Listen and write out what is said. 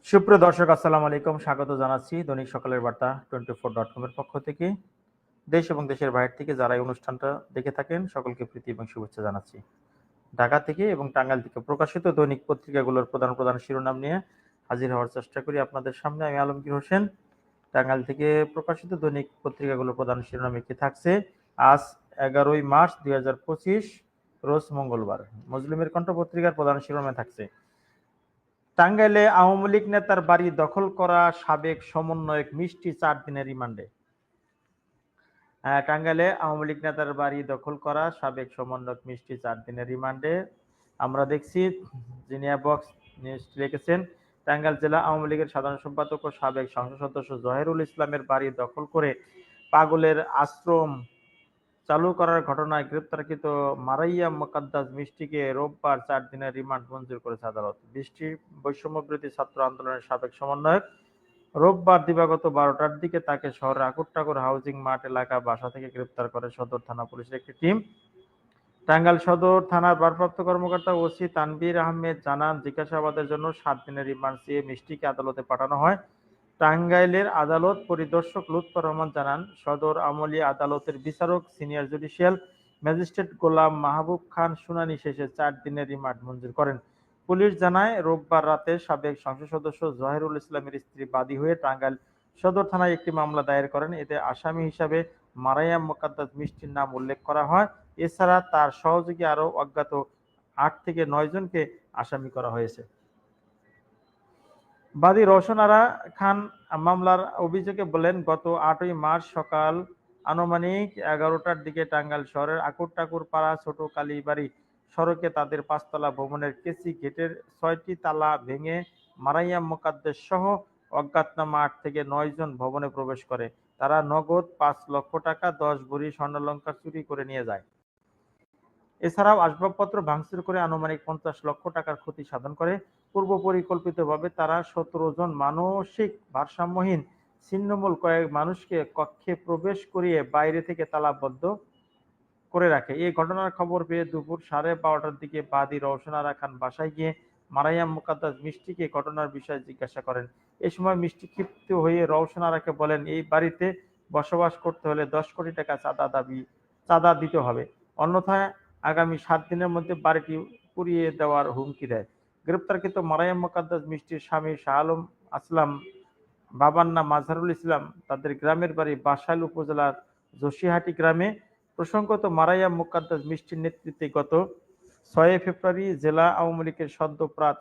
সুপ্রিয় দর্শক, আসসালামু আলাইকুম। স্বাগত জানাচ্ছি দৈনিক সকালের বার্তা 24.com এর পক্ষ থেকে। দেশ এবং দেশের বাইরে থেকে যারা এই অনুষ্ঠানটা দেখে থাকেন সকলকে প্রীতি এবং শুভেচ্ছা জানাচ্ছি। ঢাকা থেকে এবং টাঙ্গাইল থেকে প্রকাশিত দৈনিক পত্রিকাগুলোর প্রধান প্রধান শিরোনাম নিয়ে হাজির হওয়ার চেষ্টা করি আপনাদের সামনে। আমি আলমগীর হোসেন। টাঙ্গাইল থেকে প্রকাশিত দৈনিক পত্রিকাগুলোর প্রধান শিরোনামে কি থাকছে? আজ 11ই মার্চ 2025 রোজ মঙ্গলবার। মুসলিমের কণ্ঠ পত্রিকার প্রধান শিরোনামে থাকছে, টাঙ্গাইলে আওয়ামী লীগ নেতার বাড়ি দখল করা সাবেক সমন্বয়ক মিষ্টি 4 দিনের রিমান্ডে। টাঙ্গাইলে আওয়ামী লীগ নেতার বাড়ি দখল করা সাবেক সমন্বয়ক মিষ্টি 4 দিনের রিমান্ডে। আমরা দেখছি জিনিয়া বক্স নিউজ লিখেছেন, টাঙ্গাইল জেলা আওয়ামী লীগের সাধারণ সম্পাদক ও সাবেক সংসদ সদস্য জহিরুল ইসলামের বাড়ি দখল করে পাগলের আশ্রম চালু করার ঘটনায় গ্রেপ্তারকৃত মারাইয়া মোকাদ্দাস মিষ্টিকে রোববার 4 দিনের রিমান্ড মঞ্জুর করেছে আদালত। বৈষম্য বিরোধী ছাত্র আন্দোলনের সাবেক সমন্বয়ক রোববার দিবাগত 12টার দিকে তাকে শহরের আকুরটাকুর হাউজিং মাঠ এলাকা বাসা থেকে গ্রেপ্তার করে সদর থানা পুলিশের একটি টিম। টাঙ্গাইল সদর থানার ভারপ্রাপ্ত কর্মকর্তা ওসি তানভীর আহমেদ জানান, জিজ্ঞাসাবাদের জন্য 7 দিনের রিমান্ড চেয়ে মিষ্টিকে আদালতে পাঠানো হয়। টাঙ্গাইলের আদালত পরিদর্শক লুৎফর রহমান জানান, সদর আমলি আদালতের বিচারক সিনিয়র জুডিশিয়াল ম্যাজিস্ট্রেট গোলাম মাহবুব খান শুনানি শেষে 4 দিনের রিমান্ড মঞ্জুর করেন। পুলিশ জানায়, রোববার রাতে সাবেক সংসদ সদস্য জহিরুল ইসলামের স্ত্রী বাদী হয়ে টাঙ্গাইল সদর থানায় একটি মামলা দায়ের করেন। এতে আসামি হিসাবে মারাইয়াম মোকাদ্দাস মিষ্টির নাম উল্লেখ করা হয়। এছাড়া তার সহযোগী আরও অজ্ঞাত 8 থেকে 9 জনকে আসামি করা হয়েছে। বাদী রওশন আরা খান মামলার অভিযোগে বলেন, গত 8ই মার্চ সকাল আনুমানিক 11টার দিকে টাঙ্গাইল শহরের আকুরটাকুর পাড়া ছোট কালীবাড়ি সড়কে তাদের 5তলা ভবনের কেসি গেটের 6টি তালা ভেঙে মারাইয়াম মোকাদ্দেস সহ অজ্ঞাতনামা 8 থেকে 9 জন ভবনে প্রবেশ করে। তারা নগদ 5 লক্ষ টাকা, 10 ভরি স্বর্ণালংকার চুরি করে নিয়ে যায়। এছাড়াও আসবাবপত্র ভাঙচুর করে আনুমানিক 50 লক্ষ টাকার ক্ষতি সাধন করে। পূর্ব পরিকল্পিতভাবে তারা 17 জন মানসিক ভারসাম্যহীন ছিন্নমূল কয়েক মানুষকে কক্ষে প্রবেশ করিয়ে বাইরে থেকে তালাবদ্ধ করে রাখে। এই ঘটনার খবর পেয়ে দুপুর 12:30টার দিকে বাদী রওশন আরা খান বাসায় গিয়ে মারাইয়াম মোকাদ্দাস মিষ্টিকে ঘটনার বিষয়ে জিজ্ঞাসা করেন। এ সময় মিষ্টি ক্ষিপ্ত হয়ে রওশন আরাকে বলেন, এই বাড়িতে বসবাস করতে হলে 10 কোটি টাকা চাঁদা দিতে হবে, অন্যথায় আগামী 7 দিনের মধ্যে বাড়িটি পুড়িয়ে দেওয়ার হুমকি দেয়। গ্রেপ্তারকৃত মারাইয়াম মোকাদ্দাস মিষ্টির স্বামী শাহ আলম আসলাম, বাবার নাম মাজহারুল ইসলাম, তাদের গ্রামের বাড়ি বাসাইল উপজেলার জসিহাটি গ্রামে। প্রসঙ্গত, মারাইয়াম মোকাদ্দাস মিষ্টির নেতৃত্বে গত 6 ফেব্রুয়ারি জেলা আওয়ামী লীগের সদ্যপ্রাত